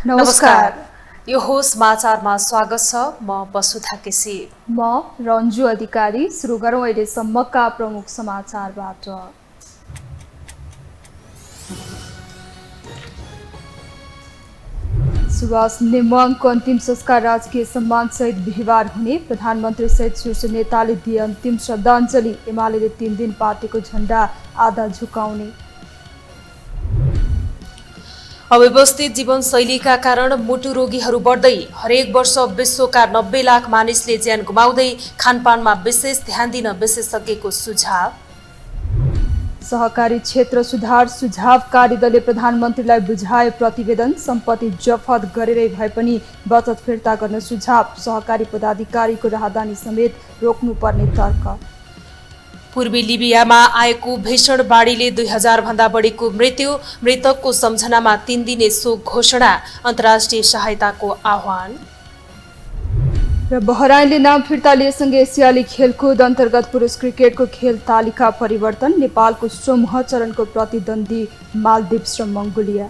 नमस्कार। यो हो समाचारमा स्वागत छ। म वसुधा केसी। म रन्जु अधिकारी। सुरु गरौँ अहिलेसम्मका प्रमुख समाचारबाट। सुभाष नेमुवाङको अन्तिम संस्कार राजकीय सम्मानसहित बिहिबार हुने। प्रधानमन्त्री सहित शीर्ष नेताले दिए अन्तिम श्रद्धाञ्जली। एमाले 3 दिन पार्टीको झण्डा आधा झुकाउने। अव्यवस्थित जीवनशैलीका कारण मुटु रोगीहरू बढ्दै। हरेक वर्ष विश्वका 90 लाख मानिसले ज्यान गुमाउँदै। खानपानमा विशेष ध्यान दिन विशेषज्ञको सुझाव। सहकारी क्षेत्र सुधार सुझाव कार्यदलले प्रधानमन्त्रीलाई बुझाए प्रतिवेदन। सम्पत्ति जफत गरेरै भए पनि बचत फिर्ता गर्न सुझाव। सहकारी पदाधिकारीको राहदानी समेत रोक्नुपर्ने तर्क। पूर्वी लिबियामा आएको भीषण बाढीले 2000 भन्दा बढीको मृत्यु। मृतकको सम्झनामा 3 दिने शोक घोषणा। अन्तर्राष्ट्रिय सहायताको आह्वान। र बहराइनले नाम फिर्ता लिएसँगै एसियाली खेलकुद अन्तर्गत पुरुष क्रिकेटको खेल तालिका परिवर्तन। नेपालको समूह चरणको प्रतिद्वन्दी मालदिप्स र मङ्गोलिया।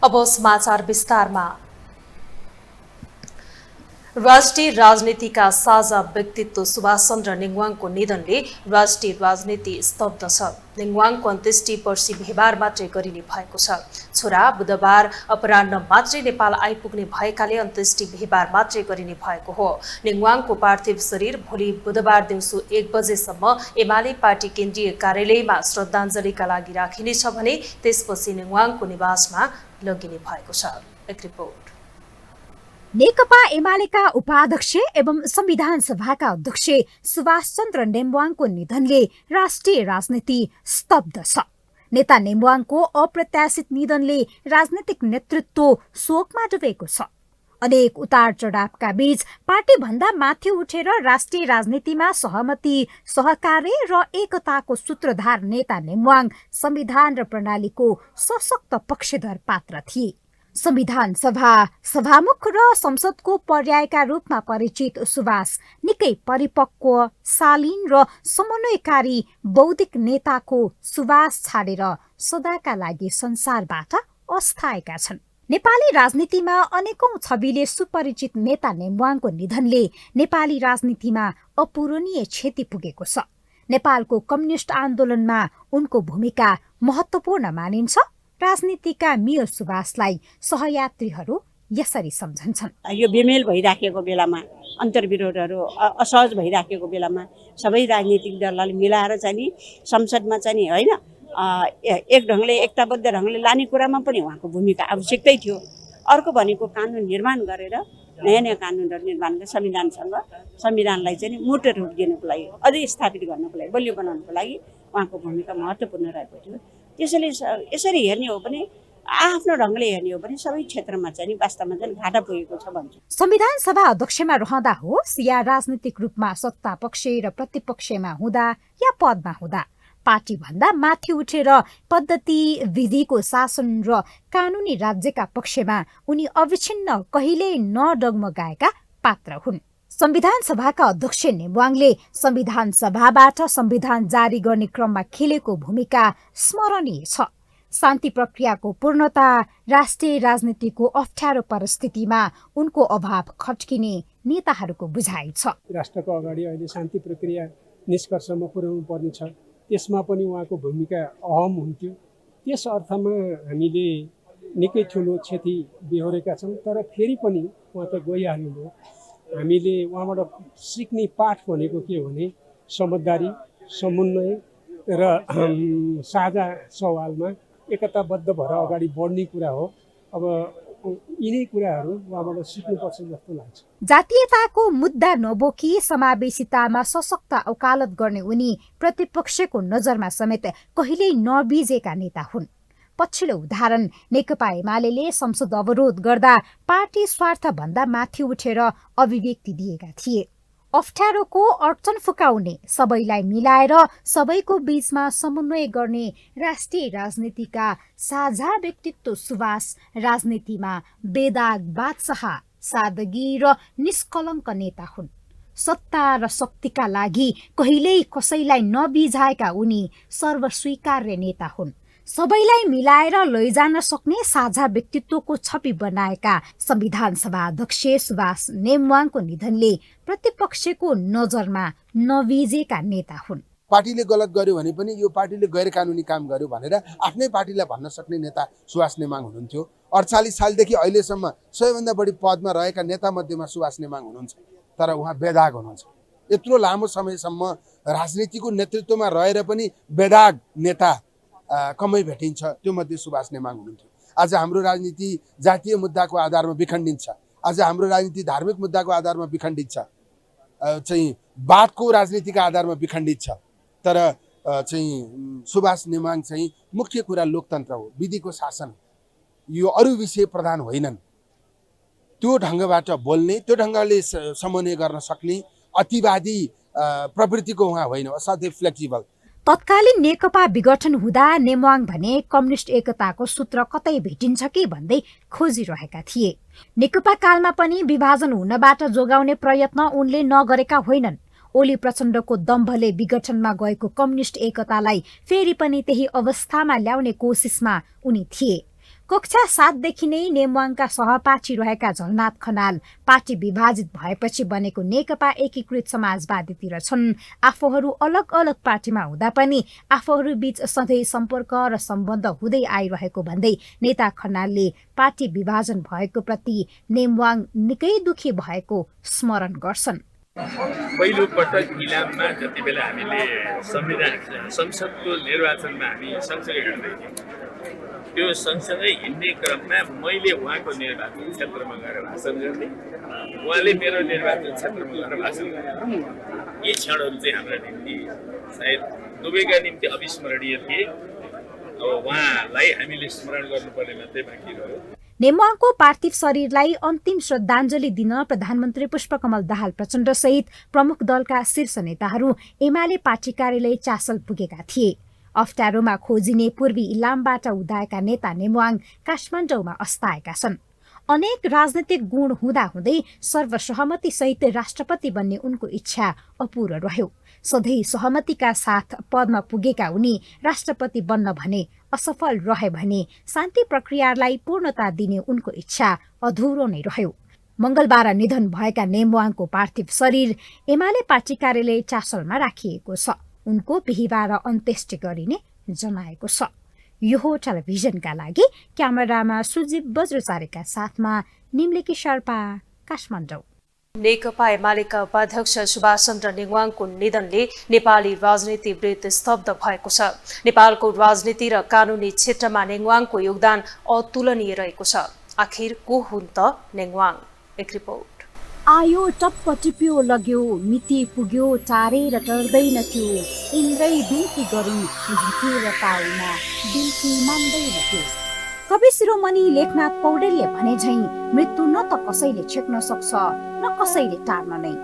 अब समाचार विस्तारमा। राष्ट्रिय राजनीतिका साझा व्यक्तित्व सुभाष चन्द्र नेङवाङको निधनले राष्ट्रिय राजनीति स्तब्ध छ। नेङवाङको अन्त्येष्टि पर्सि बिहिबार मात्रै गरिने भएको छ। छोरा बुधबार अपराह्न मात्रै नेपाल आइपुग्ने भएकाले अन्त्येष्टि बिहिबार मात्रै गरिने भएको हो। नेङवाङको पार्थिव शरीर भोलि बुधबार दिउँसो 1 बजेसम्म एमाले पार्टी केन्द्रीय कार्यालयमा श्रद्धाञ्जलीका लागि राखिनेछ भने त्यसपछि नेङवाङको निवासमा लगिने भएको छ। एक रिपोर्ट। नेकपा एमालेका उपाध्यक्ष एवं संविधान सभाका अध्यक्ष सुभाष चन्द्र नेम्बुवाङको निधनले राष्ट्रिय राजनीति स्तब्ध छ। नेता नेम्बुवाङको अप्रत्याशित निधनले राजनीतिक नेतृत्व शोकमा डुबेको छ। अनेक उतार चढावका बीच पार्टी भन्दा माथि उठेर राष्ट्रिय राजनीतिमा सहमति, सहकार्य र एकताको सूत्रधार नेता नेम्बुवाङ संविधान र प्रणालीको सशक्त पक्षधर पात्र थिए। संविधान सभा सभामुख र संसदको पर्यायका रूपमा परिचित सुभाष निकै परिपक्व, शालीन र समन्वयकारी बौद्धिक नेताको सुवास छाडेर सदाका लागि संसारबाट अस्ताएका छन्। नेपाली राजनीतिमा अनेकौं छविले सुपरिचित नेता नेम्बुवाङको निधनले नेपाली राजनीतिमा अपूरणीय क्षति पुगेको छ। नेपालको कम्युनिस्ट आन्दोलनमा उनको भूमिका महत्त्वपूर्ण मानिन्छ। राजनीतिका मियो सुभाषलाई सहयात्रीहरू यसरी सम्झन्छन्। यो बेमेल भइराखेको बेलामा, अन्तर्विरोधहरू असहज भइराखेको बेलामा सबै राजनीतिक दललाई मिलाएर चाहिँ नि संसदमा चाहिँ नि होइन एक ढङ्गले एकताबद्ध ढङ्गले लाने कुरामा पनि उहाँको भूमिका आवश्यकै थियो। अर्को भनेको कानुन निर्माण गरेर नयाँ नयाँ कानुनहरू निर्माण गरेर संविधानलाई चाहिँ मोटो रूप दिनुको लागि, अझै स्थापित गर्नको लागि, बलियो बनाउनको लागि उहाँको भूमिका महत्त्वपूर्ण रहेको थियो। त्यसैले यसरी हेर्ने हो भने आफ्नो ढङ्गले हेर्ने हो भने सबै क्षेत्रमा चाहिँ वास्तवमा चाहिँ घाटा पुगेको छ भन्छ। संविधान सभा अध्यक्षमा रहँदा होस् या राजनीतिक रूपमा सत्ता पक्ष र प्रतिपक्षमा हुँदा या पदमा हुँदा पार्टी भन्दा माथि उठेर पद्धति, विधिको शासन र कानुनी राज्यका पक्षमा उनी अविच्छिन्न कहिल्यै नडगमगाएका पात्र हुन्। संविधान सभाका अध्यक्ष नेम्बुवाङले संविधान सभाबाट संविधान जारी गर्ने क्रममा खेलेको भूमिका स्मरणीय छ। शान्ति प्रक्रियाको पूर्णता, राष्ट्रिय राजनीतिको अप्ठ्यारो परिस्थितिमा उनको अभाव खट्किने नेताहरूको बुझाइ छ। राष्ट्रको अगाडि अहिले शान्ति प्रक्रिया निष्कर्षमा पुर्याउनु पर्ने छ, त्यसमा पनि उहाँको भूमिका अहम हुन्थ्यो। त्यस अर्थमा हामीले निकै ठुलो क्षति बेहोरेका छौँ। तर फेरि पनि उहाँ त गइहाल्नुभयो। हामीले उहाँबाट सिक्ने पाठ भनेको के हो भने समझदारी, समन्वय र साझा सवालमा एकताबद्ध भएर अगाडि बढ्ने कुरा हो। अब यिनै कुराहरू उहाँबाट सिक्नुपर्छ जस्तो लाग्छ। जातीयताको मुद्दा नबोकी समावेशितामा सशक्त वकालत गर्ने उनी प्रतिपक्षको नजरमा समेत कहिल्यै नबिजेका नेता हुन्। पछिल्लो उदाहरण नेकपा एमाले संसद अवरोध गर्दा पार्टी स्वार्थ भन्दा माथि उठेर अभिव्यक्ति दिएका थिए। अप्ठ्यारोको अडचन फुकाउने, सबैलाई मिलाएर सबैको बीचमा समन्वय गर्ने राष्ट्रिय राजनीतिका साझा व्यक्तित्व सुभाष राजनीतिमा बेदाग बादशाह, सादगी र निष्कलङ्क नेता हुन्। सत्ता र शक्तिका लागि कहिल्यै कसैलाई नबिझाएका उनी सर्वस्वीकार्य नेता हुन्। सबैलाई मिलाएर लैजान सक्ने साझा व्यक्तित्वको छवि बनाएका संविधान सभा अध्यक्ष सुभाष नेमवाङको निधनले प्रतिपक्षको नजरमा नबिजेका नेता हुन्। पार्टीले गलत गर्यो भने पनि यो पार्टीले गैर कानुनी काम गर्यो भनेर आफ्नै पार्टीलाई भन्न सक्ने नेता सुभाष नेमाङ हुनुहुन्थ्यो। 48 सालदेखि अहिलेसम्म सबैभन्दा बढी पदमा रहेका नेता मध्येमा सुभाष नेमाङ हुनुहुन्छ, तर उहाँ बेदाग हुनुहुन्छ। यत्रो लामो समयसम्म राजनीतिको नेतृत्वमा रहेर पनि बेदाग नेता कमै भेटिन्छ, त्यो मध्ये सुभाष नेमाङ हुनुहुन्थ्यो। आज हाम्रो राजनीति जातीय मुद्दाको आधारमा विखण्डित छ, आज हाम्रो राजनीति धार्मिक मुद्दाको आधारमा विखण्डित छ, चाहिँ वादको राजनीतिका आधारमा विखण्डित छ, तर चाहिँ सुभाष नेमाङ चाहिँ मुख्य कुरा लोकतन्त्र हो, विधिको शासन, यो अरू विषय प्रधान होइनन्। त्यो ढङ्गबाट बोल्ने, त्यो ढङ्गले समन्वय गर्न सक्ने अतिवादी प्रवृत्तिको उहाँ होइन, असाध्यै फ्लेक्सिबल। तत्कालीन नेकपा विघटन हुँदा नेमवाङ भने कम्युनिस्ट एकताको सूत्र कतै भेटिन्छ कि भन्दै खोजिरहेका थिए। नेकपा कालमा पनि विभाजन हुनबाट जोगाउने प्रयत्न उनले नगरेका होइनन्। ओली प्रचण्डको दम्भले विघटनमा गएको कम्युनिस्ट एकतालाई फेरि पनि त्यही अवस्थामा ल्याउने कोसिसमा उनी थिए। कक्षा 7 देखि नै नेमवाङका सहपाठी रहेका झलनाथ खनाल पार्टी विभाजित भएपछि बनेको नेकपा एकीकृत समाजवादीतिर छन्। आफूहरू अलग अलग पार्टीमा हुँदा पनि आफूहरू बीच सधैँ सम्पर्क र सम्बन्ध हुँदै आइरहेको भन्दै नेता खनालले पार्टी विभाजन भएको प्रति नेमवाङ निकै दुखी भएको स्मरण गर्छन्। पहिलो पटक इलाममा जति बेला हामीले संसदको निर्वाचनमा हामी सँगसँगै हिँड्दै थियौँ, त्यो सँगसँगै हिँड्ने क्रममा मैले उहाँको निर्वाचन क्षेत्रमा गएर भाषण गर्ने, उहाँले मेरो निर्वाचन क्षेत्रमा गएर भाषण गर्ने, यी क्षणहरू चाहिँ हाम्रा निम्ति सायद दुवैका निम्ति अविस्मरणीय थिए। अब उहाँलाई हामीले स्मरण गर्नुपर्ने मात्रै बाँकी रह्यो। नेमवाङको पार्थिव शरीरलाई अन्तिम श्रद्धाञ्जली दिन प्रधानमन्त्री पुष्पकमल दाहाल प्रचण्ड सहित प्रमुख दलका शीर्ष नेताहरू एमाले पार्टी कार्यालय चासल पुगेका थिए। अप्ठ्यारोमा खोजिने पूर्वी इलामबाट उदाएका नेता नेमवाङ काठमाडौँमा अस्ताएका छन्। अनेक राजनीतिक गुण हुँदाहुँदै सर्वसहमति सहित राष्ट्रपति बन्ने उनको इच्छा अपूर्ण रह्यो। सधैँ सहमतिका साथ पदमा पुगेका उनी राष्ट्रपति बन्न भने असफल रहे भने शान्ति प्रक्रियालाई पूर्णता दिने उनको इच्छा अधुरो नै रह्यो। मंगलबार निधन भएका नेमवाङको पार्थिव शरीर एमाले पार्टी कार्यालय चासलमा राखिएको छ। उनको बिहिबार अन्त्येष्टि गरिने जनाएको छ। यो हो टेलिभिजनका लागि क्यामेरामा सुजीव बज्रचारेका साथमा निम्लेकी शर्पा, काठमाडौँ। नेकपा एमालेका उपाध्यक्ष सुभाष चन्द्र नेङवाङको निधनले नेपाली राजनीति वृत्त स्तब्ध भएको छ। नेपालको राजनीति र कानुनी क्षेत्रमा नेङवाङको योगदान अतुलनीय रहेको छ। आखिर को हुन् त नेङवाङ? एक रिपोर्ट। आयो टप्प टिप्यो लाग्यो, मिति पुग्यो टारेर टर्दैन थियो, इन्द्रै बिन्ती गरून् झुकेर पाउमा बिन्ती मान्दैन थियो। कवि शिरोमणि लेखनाथ पौडेलले भने झैं मृत्यु न त कसैले छेक्न सक्छ न कसैले टार्न नै।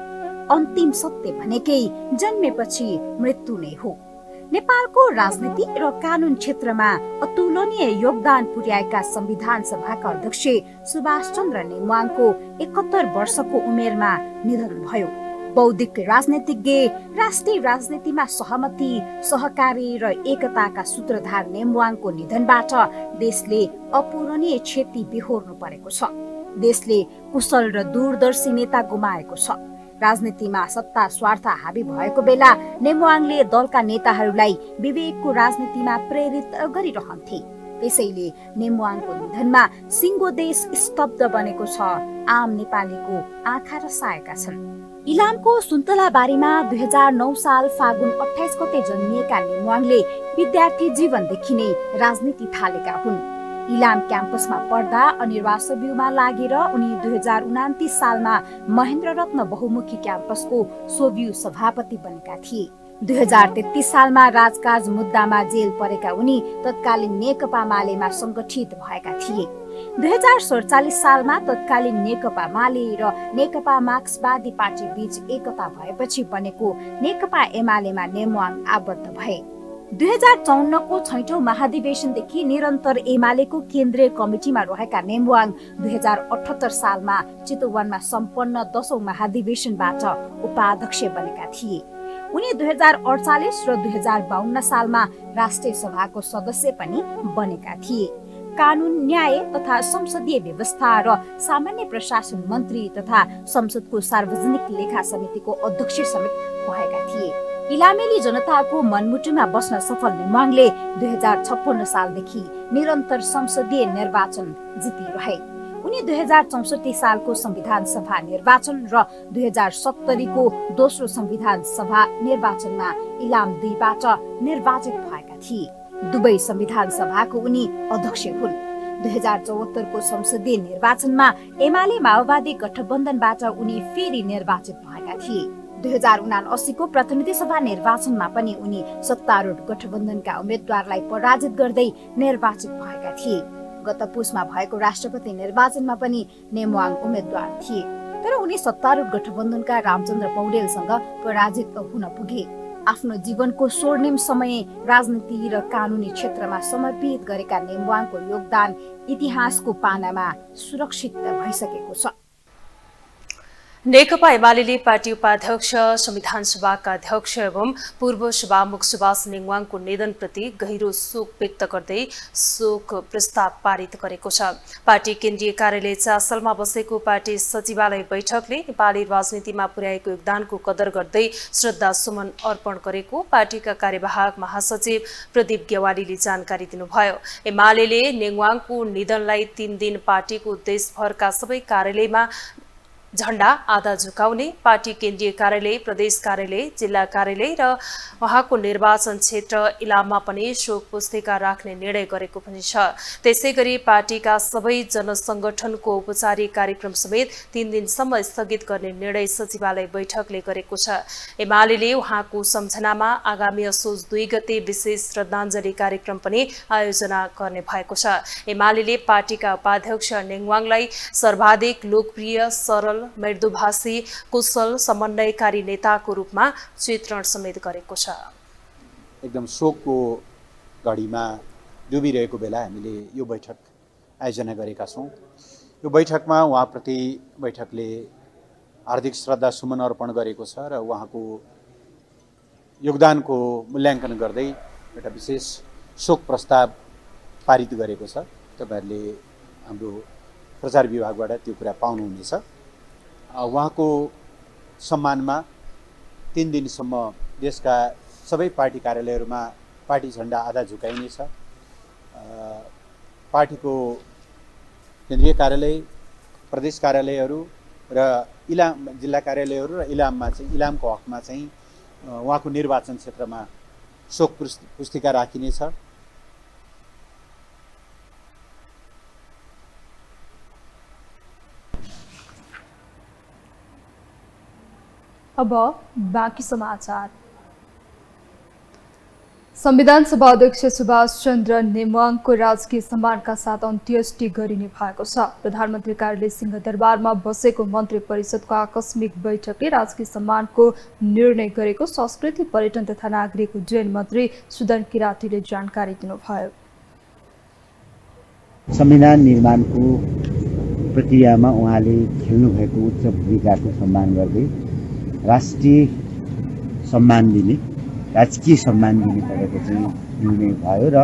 अन्तिम सत्य भनेकै जन्मेपछि मृत्यु नै हो। नेपालको राजनीति र कानुन क्षेत्रमा अतुलनीय योगदान पुर्याएका संविधान सभाका अध्यक्ष सुभाष चन्द्र नेमवाङको 71 वर्षको उमेरमा निधन भयो। बौद्धिक राजनीतिज्ञ, राष्ट्रिय राजनीतिमा सहमति, सहकारी र एकताका सूत्रधार नेमवाङको निधनबाट देशले अपूरणीय क्षति बिहोर्नु परेको छ। देशले कुशल र दूरदर्शी नेता गुमाएको छ। राजनीतिमा सत्ता स्वार्थ हावी भएको बेला नेमवाङले दलका नेताहरूलाई विवेकको राजनीतिमा प्रेरित गरिरहन्थे। त्यसैले नेमवाङको निधनमा सिङ्गो देश स्तब्ध बनेको छ। आम नेपालीको आँखा रसाएका छन्। इलामको सुन्तलाबारीमा 2009 साल फागुन 28 गते जन्मिएका नेमवाङले विद्यार्थी जीवनदेखि नै राजनीति थालेका हुन्। इलाम क्याम्पसमा पढ्दा अनिर्वासव्यूमा लागेर उनी 2029 सालमा महेन्द्र रत्न बहुमुखी क्याम्पसको सोभ्यू सभापति बनेका थिए। 2033 सालमा राजकाज मुद्दामा जेल परेका उनी तत्कालीन नेकपा मालेमा संगठित भएका थिए। 2047 सालमा तत्कालीन नेकपा माले र नेकपा मार्क्सवादी पार्टी बीच एकता भएपछि बनेको नेकपा एमालेमा नेमवाङ आबद्ध भए। 2054को 6औं महाधिवेशनदेखि निरन्तर एमालेको केन्द्रीय कमिटीमा रहेका नेमवाङ 2078 सालमा चितवनमा सम्पन्न 10औं महाधिवेशनबाट उपाध्यक्ष बनेका थिए। उनी 2048 र 2052 सालमा राष्ट्रिय सभाको सदस्य पनि बनेका थिए। कानुन, न्याय तथा संसदीय व्यवस्था र सामान्य प्रशासन मन्त्री तथा संसदको सार्वजनिक लेखा समितिको अध्यक्ष समेत भएका थिए। इलामेली जनताको मनमुटुमा बस्न सफल नेमवाङले 2056 सालदेखि निरन्तर संसदीय निर्वाचन जितिरहे। उनी 2064 सालको संविधान सभा निर्वाचन र 2070 को दोस्रो संविधान सभा निर्वाचनमा इलाम 2 बाट निर्वाचित भएका थिए। दुवै संविधान सभाको उनी अध्यक्ष हुन्। 2074 को संसदीय निर्वाचनमा एमाले माओवादी गठबन्धनबाट उनी फेरि निर्वाचित भएका थिए। 2079 को प्रतिनिधि सभा निर्वाचनमा पनि उनी सत्तारूढ गठबन्धनका उम्मेद्वारलाई पराजित गर्दै निर्वाचित भएका थिए। गत पुसमा भएको राष्ट्रपति निर्वाचनमा पनि नेमवाङ उम्मेद्वार थिए, तर उनी सत्तारूढ गठबन्धनका रामचन्द्र पौडेलसँग पराजित हुन पुगे। आफ्नो जीवनको स्वर्णिम समय राजनीति र कानुनी क्षेत्रमा समर्पित गरेका नेमवाङको योगदान इतिहासको पानामा सुरक्षित भइसकेको छ। नेकपा एमाले पार्टी उपाध्यक्ष, संविधान सभाका अध्यक्ष एवं पूर्व सभामुख सुभाष नेङवाङको निधनप्रति गहिरो शोक व्यक्त गर्दै शोक प्रस्ताव पारित गरेको छ। पार्टी केन्द्रीय कार्यालय चासलमा बसेको पार्टी सचिवालय बैठकले नेपाली राजनीतिमा पुर्याएको योगदानको कदर गर्दै श्रद्धा सुमन अर्पण गरेको पार्टीका कार्यवाहक महासचिव प्रदीप गेवालीले जानकारी दिनुभयो। एमाले नेङवाङको निधनलाई 3 दिन पार्टीको देशभरका सबै कार्यालयमा झण्डा आधा झुकाउने, पार्टी केन्द्रीय कार्यालय, प्रदेश कार्यालय, जिल्ला कार्यालय र उहाँको निर्वाचन क्षेत्र इलाममा पनि शोक पुस्तिका राख्ने निर्णय गरेको पनि छ। त्यसैगरी पार्टीका सबै जनसंगठनको औपचारिक कार्यक्रम समेत 3 दिनसम्म स्थगित गर्ने निर्णय सचिवालय बैठकले गरेको छ। एमाले उहाँको सम्झनामा आगामी असोज 2 गते विशेष श्रद्धाञ्जली कार्यक्रम पनि आयोजना गर्ने भएको छ। एमाले पार्टीका उपाध्यक्ष नेङवाङलाई सर्वाधिक लोकप्रिय, सरल, मृदुभाषी, कुशल समन्वयकारी नेताको रूपमा चित्रण समेत गरेको छ। एकदम शोकको घडीमा डुबिरहेको बेला हामीले यो बैठक आयोजना गरेका छौँ। यो बैठकमा उहाँप्रति बैठकले हार्दिक श्रद्धा सुमन अर्पण गरेको छ र उहाँको योगदानको मूल्याङ्कन गर्दै एउटा विशेष शोक प्रस्ताव पारित गरेको छ। तपाईहरुले हाम्रो प्रचार विभागबाट त्यो कुरा पाउनुहुनेछ। उहाँको सम्मानमा 3 दिनसम्म देशका सबै पार्टी कार्यालयहरूमा पार्टी झण्डा आधा झुकाइनेछ। पार्टीको केन्द्रीय कार्यालय, प्रदेश कार्यालयहरू र इलाम जिल्ला कार्यालयहरू र इलाममा चाहिँ इलामको हकमा चाहिँ उहाँको निर्वाचन क्षेत्रमा शोक पुस्तिका राखिनेछ। अब बाँकी समाचार। संविधान सभा अध्यक्ष सुभाष चन्द्र नेमवाङको राजकीय सम्मानका साथ अन्त्येष्टि गरिने भएको छ। प्रधानमन्त्री कार्यालय सिंहदरबारमा बसेको मन्त्री परिषदको आकस्मिक बैठकले राजकीय सम्मानको निर्णय गरेको संस्कृति, पर्यटन तथा नागरिक उड्डयन मन्त्री सुदन किरातीले जानकारी दिनुभयो। संविधान निर्माणको प्रक्रियामा उहाँले खेल्नुभएको उच्च भूमिकाको सम्मान गर्दै राष्ट्रिय सम्मान दिने, राजकीय सम्मान दिने गरेको चाहिँ निर्णय भयो र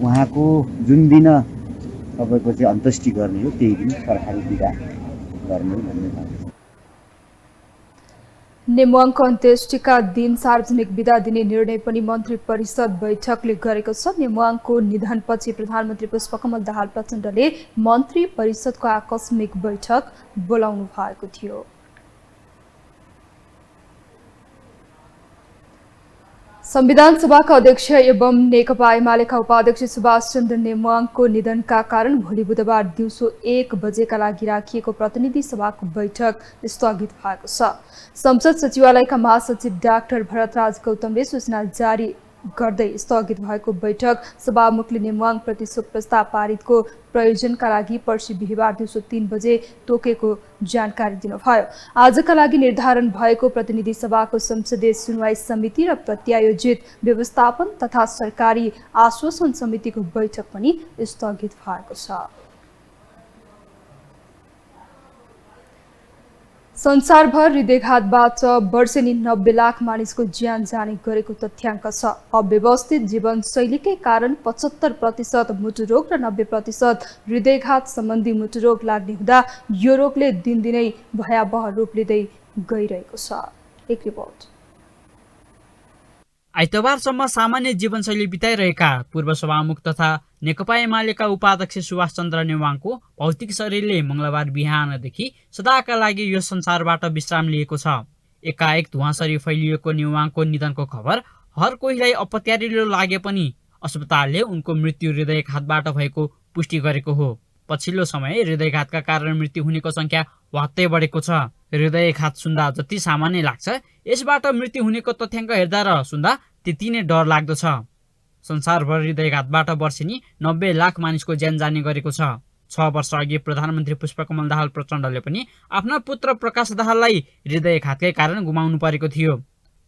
उहाँको जुन दिन तपाईँको चाहिँ अन्त्येष्टि गर्ने हो त्यही दिन सरकारी बिदा गर्ने भन्ने भएको छ। नेमवाङको अन्त्येष्टिका दिन सार्वजनिक बिदा दिने निर्णय पनि मन्त्री परिषद बैठकले गरेको छ। नेमवाङको निधनपछि प्रधानमन्त्री पुष्पकमल दाहाल प्रचण्डले मन्त्री परिषदको आकस्मिक बैठक बोलाउनु भएको थियो। संविधान सभाका अध्यक्ष एवं नेकपा एमालेका उपाध्यक्ष सुभाष चन्द्र नेमवाङको निधनका कारण भोलि बुधबार दिउँसो 1 बजेका लागि राखिएको प्रतिनिधि सभाको बैठक स्थगित भएको छ। संसद सचिवालयका महासचिव डाक्टर भरतराज गौतमले सूचना जारी गर्दै स्थगित भएको बैठक सभामुखले नेमवाङ प्रति शोक प्रस्ताव पारितको प्रयोजनका लागि पर्सि बिहिबार दिउँसो 3 बजे तोकेको जानकारी दिनुभयो। आजका लागि निर्धारण भएको प्रतिनिधि सभाको संसदीय सुनवाई समिति र प्रत्यायोजित व्यवस्थापन तथा सरकारी आश्वासन समितिको बैठक पनि स्थगित भएको छ। संसारभर हृदयघातबाट वर्षेनी 90 लाख मानिसको ज्यान जाने गरेको तथ्याङ्क छ। अव्यवस्थित जीवनशैलीकै कारण 75% मुटुरोग र 90% हृदयघात सम्बन्धी मुटुरोग लाग्ने हुँदा यो रोगले दिनदिनै भयावह रूप लिँदै गइरहेको छ। एक रिपोर्ट। आइतबारसम्म सामान्य जीवनशैली बिताइरहेका पूर्व सभामुख तथा नेकपा एमालेका उपाध्यक्ष सुभाष चन्द्र नेवाङको भौतिक शरीरले मङ्गलबार बिहानदेखि सदाका लागि यो संसारबाट विश्राम लिएको छ। एकाएक धुवाँसरी फैलिएको नेवाङको निधनको खबर हर कोहीलाई अपत्यारिलो लागे पनि अस्पतालले उनको मृत्यु हृदयघातबाट भएको पुष्टि गरेको हो। पछिल्लो समय हृदयघातका कारण मृत्यु हुनेको संख्या वात्तै बढेको छ। हृदयघात सुन्दा जति सामान्य लाग्छ, यसबाट मृत्यु हुनेको तथ्याङ्क हेर्दा र सुन्दा त्यति नै डर लाग्दो छ। संसारभर हृदयघातबाट वर्षेनी 90 लाख मानिसको ज्यान जाने गरेको छ। 6 वर्ष अघि प्रधानमन्त्री पुष्पकमल दाहाल प्रचण्डले पनि आफ्ना पुत्र प्रकाश दाहाललाई हृदयघातकै कारण गुमाउनु परेको थियो।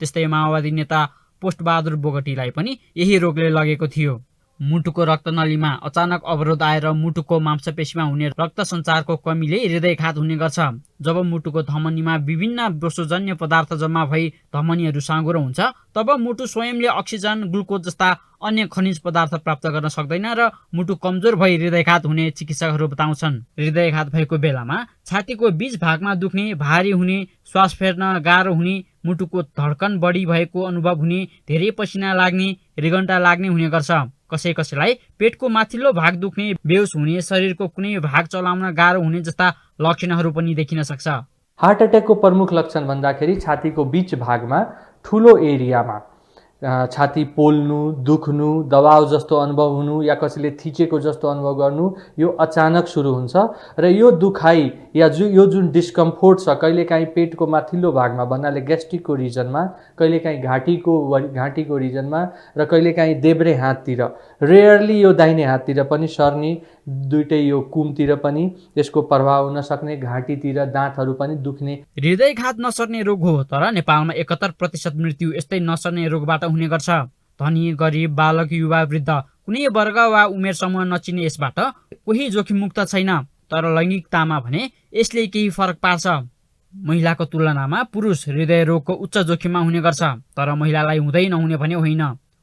त्यस्तै माओवादी नेता पोष्टबहादुर बोगटीलाई पनि यही रोगले लगेको थियो। मुटुको रक्तनलीमा अचानक अवरोध आएर मुटुको मांसपेशीमा हुने रक्त सञ्चारको कमीले हृदयघात हुने गर्छ। जब मुटुको धमनीमा विभिन्न बोसोजन्य पदार्थ जम्मा भई धमनीहरू साँघुरो हुन्छ, तब मुटु स्वयंले अक्सिजन, ग्लुकोज जस्ता अन्य खनिज पदार्थ प्राप्त गर्न सक्दैन र मुटु कमजोर भई हृदयघात हुने चिकित्सकहरू बताउँछन्। हृदयघात भएको बेलामा छातीको बीच भागमा दुख्ने, भारी हुने, श्वास फेर्न गाह्रो हुने, मुटुको धड्कन बढी भएको अनुभव हुने, धेरै पसिना लाग्ने, रिगन्टा लाग्ने हुने गर्छ। कसैलाई पेटको माथिल्लो भाग दुख्ने, बेहोस हुने, शरीरको कुनै भाग चलाउन गाह्रो हुने जस्ता लक्षणहरू पनि देखिन सक्छ। हार्ट अट्याकको प्रमुख लक्षण भन्दाखेरि छातीको बीच भागमा ठुलो एरियामा छाती पोल्नु, दुख्नु, दबाव जस्तो अनुभव हुनु या कसैले थिचेको जस्तो अनुभव गर्नु, यो अचानक सुरु हुन्छ र यो दुखाइ या यो जुन डिस्कम्फोर्ट छ, कहिलेकाहीँ पेटको माथिल्लो भागमा भन्नाले ग्यास्ट्रिकको रिजनमा, कहिलेकाहीँ घाँटीको रिजनमा र कहिलेकाहीँ देब्रे हाततिर, रेयरली यो दाहिने हाततिर पनि सर्ने, दुईटै यो कुमतिर पनि यसको प्रभाव हुन सक्ने, घाँटीतिर दाँतहरू पनि दुख्ने। हृदयघात नसर्ने रोग हो, तर नेपालमा 71% मृत्यु यस्तै नसर्ने रोगबाट हुने गर्छ। धनी, गरिब, बालक, युवा, वृद्ध कुनै वर्ग वा उमेर समूह नचिने यसबाट कोही जोखिम मुक्त छैन। तर लैङ्गिकतामा भने यसले केही फरक पार्छ। महिलाको तुलनामा पुरुष हृदय रोगको उच्च जोखिममा हुने गर्छ, तर महिलालाई हुँदै नहुने भने होइन।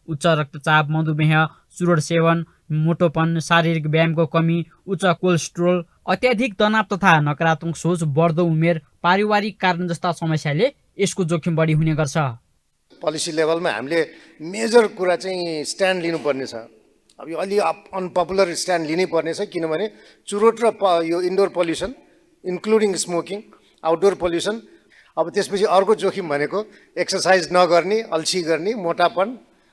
उच्च रक्तचाप, मधुमेह, चुरोट सेवन, मोटोपन, शारीरिक व्यायामको कमी, उच्च कोलेस्ट्रोल, अत्याधिक तनाव तथा नकारात्मक सोच, बढ्दो उमेर, पारिवारिक कारण जस्ता समस्याले यसको जोखिम बढी हुने गर्छ। पोलिसी लेभलमा हामीले मेजर कुरा चाहिँ स्ट्यान्ड लिनुपर्ने छ। अब यो अलि अनपपुलर स्ट्यान्ड लिनै पर्ने छ, किनभने चुरोट र यो indoor pollution including smoking, outdoor pollution, अब त्यसपछि अर्को जोखिम भनेको एक्सर्साइज नगर्ने, अल्छी गर्ने, मोटापन,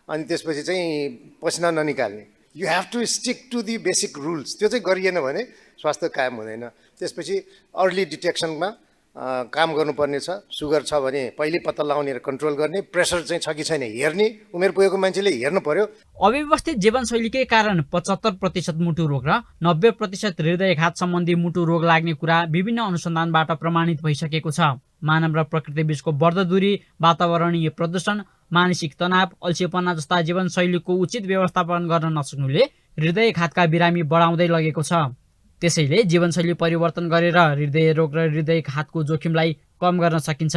अनि त्यसपछि चाहिँ पसिना ननिकाल्ने। You have to stick to the basic rules. त्यो चाहिँ गरिएन भने स्वास्थ्य कायम हुँदैन। त्यसपछि अर्ली डिटेक्सनमा काम गर्नुपर्ने छ। सुगर छ भने पहिले पत्ता लगाउने र कन्ट्रोल गर्ने, प्रेसर चाहिँ छ कि छैन हेर्ने, उमेर पुगेको मान्छेले हेर्नु पर्यो। अव्यवस्थित जीवनशैलीकै कारण 75% मुटु रोग र 90% हृदयघात सम्बन्धी मुटु रोग लाग्ने कुरा विभिन्न अनुसन्धानबाट प्रमाणित भइसकेको छ। मानव र प्रकृति बीचको बढ्दो दूरी, वातावरणीय प्रदूषण, मानसिक तनाव, अल्छीपना जस्ता जीवनशैलीको उचित व्यवस्थापन गर्न नसक्नुले हृदयघातका बिरामी बढाउँदै लगेको छ। त्यसैले जीवनशैली परिवर्तन गरेर हृदय रोग र हृदयघातको जोखिमलाई कम गर्न सकिन्छ।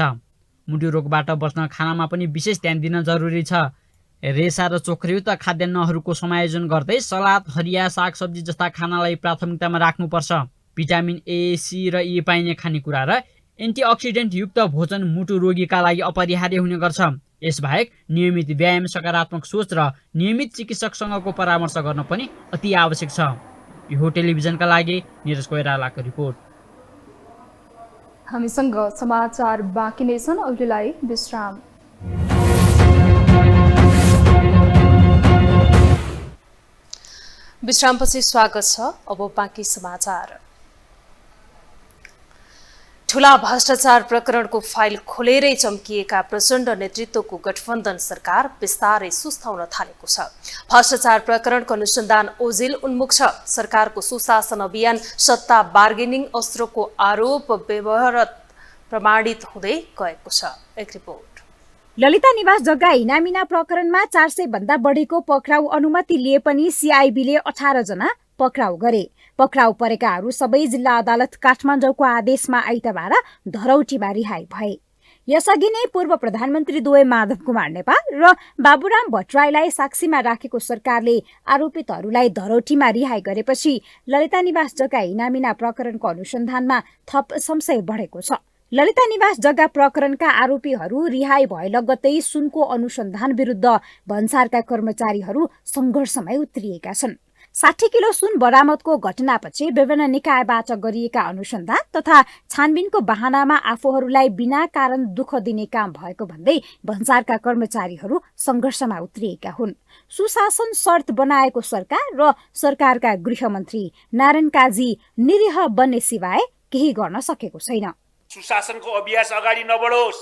मुटु रोगबाट बच्न खानामा पनि विशेष ध्यान दिन जरुरी छ। रेसा र चोखरयुक्त खाद्यान्नहरूको समायोजन गर्दै सलाद, हरिया सागसब्जी जस्ता खानालाई प्राथमिकतामा राख्नुपर्छ। भिटामिन ए, सी र ई पाइने खानेकुरा र एन्टिअक्सिडेन्ट युक्त भोजन मुटु रोगीका लागि अपरिहार्य हुने गर्छ। यसबाहेक नियमित व्यायाम, सकारात्मक सोच र नियमित चिकित्सकसँगको परामर्श गर्न पनि अति आवश्यक छ। यो टेलिभिजनका लागि निरज कोइरालाको रिपोर्ट। हामीसँग समाचार बाँकी नै छन्, अहिलेलाई विश्राम। विश्रामपछि स्वागत छ। अब बाँकी समाचार। ठूला भ्रष्टाचार प्रकरणको फाइल खोलेरै चम्किएका प्रचण्ड नेतृत्वको गठबन्धन सरकार बिस्तारै सुस्ताउन थालेको छ। भ्रष्टाचार प्रकरणको अनुसन्धान ओझेल उन्मुख छ। सरकारको सुशासन अभियान सत्ता बार्गेनिङ अस्त्रको आरोप व्यवहार प्रमाणित हुँदै गएको छ। एक रिपोर्ट। ललिता निवास जग्गा हिनामिना प्रकरणमा 400 भन्दा बढीको पक्राउ अनुमति लिए पनि सीआईबीले 18 जना पक्राउ गरे। पक्राउ परेकाहरू सबै जिल्ला अदालत काठमाडौँको आदेशमा आइतबार धरौटीमा रिहाई भए। यसअघि नै पूर्व प्रधानमन्त्री द्वय माधव कुमार नेपाल र बाबुराम भट्टराईलाई साक्षीमा राखेको सरकारले आरोपितहरूलाई धरौटीमा रिहाई गरेपछि ललिता निवास जग्गा हिनामिना प्रकरणको अनुसन्धानमा थप संशय बढेको छ। ललिता निवास जग्गा प्रकरणका आरोपीहरू रिहाई भए लगत्तै सुनको अनुसन्धान विरुद्ध भन्सारका कर्मचारीहरू सङ्घर्षमै उत्रिएका छन्। 60 किलो सुन बरामदको घटनापछि विभिन्न निकायबाट गरिएका अनुसन्धान तथा छानबिनको बहानामा आफूहरूलाई बिना कारण दुःख दिने काम भएको भन्दै भन्सारका कर्मचारीहरू सङ्घर्षमा उत्रिएका हुन्। सुशासन शर्त बनाएको सरकार र सरकारका गृहमन्त्री नारायण काजी निरीह बन्ने सिवाय केही गर्न सकेको छैन। सुशासनको अभ्यास अगाडि नबढोस्,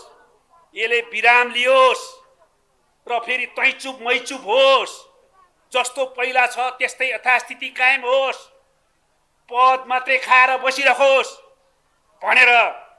यसले विराम लियोस् र फेरि तैचुप मैचुप होस्, जस्तो पहिला छ त्यस्तै यथास्थिति कायम होस्, पद मात्रै खाएर बसिरहोस् भनेर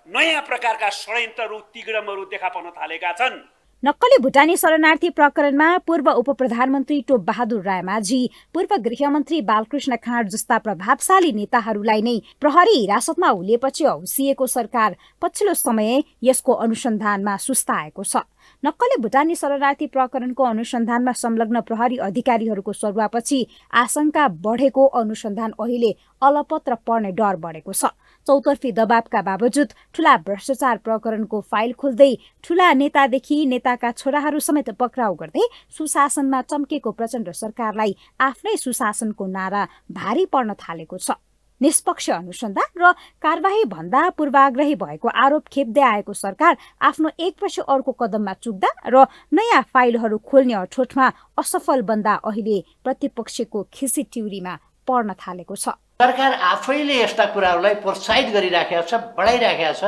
नयाँ प्रकारका षड्यन्त्रहरू तिग्रमहरू देखा पर्न थालेका छन्। नक्कली भुटानी शरणार्थी प्रकरणमा पूर्व उप प्रधानमन्त्री टोप बहादुर रायमाझी, पूर्व गृहमन्त्री बालकृष्ण खाँड जस्ता प्रभावशाली नेताहरूलाई नै प्रहरी हिरासतमा हुलिएपछि हौसिएको सरकार पछिल्लो समय यसको अनुसन्धानमा सुस्ताएको छ। नक्कली भुटानी शरणार्थी प्रकरणको अनुसन्धानमा संलग्न प्रहरी अधिकारीहरूको सरुवापछि आशंका बढेको अनुसन्धान अहिले अलपत्र पर्ने डर बढेको छ। चौतर्फी दबावका बावजुद ठूला भ्रष्टाचार प्रकरणको फाइल खोल्दै ठूला नेतादेखि नेताका छोराहरू समेत पक्राउ गर्दै सुशासनमा चम्केको प्रचण्ड सरकारलाई आफ्नै सुशासनको नारा भारी पर्न थालेको छ। निष्पक्ष अनुसन्धान र कारबाही भन्दा पूर्वाग्रही भएको आरोप खेप्दै आएको सरकार आफ्नो एकपछि अर्को कदममा चुक्दा र नयाँ फाइलहरू खोल्ने अठोटमा असफल बन्दा अहिले प्रतिपक्षको खिसी टिउरीमा पर्न थालेको छ। सरकार आफैले यस्ता कुराहरूलाई प्रोत्साहित गरिराखेको छ, बढाइराखेको छ,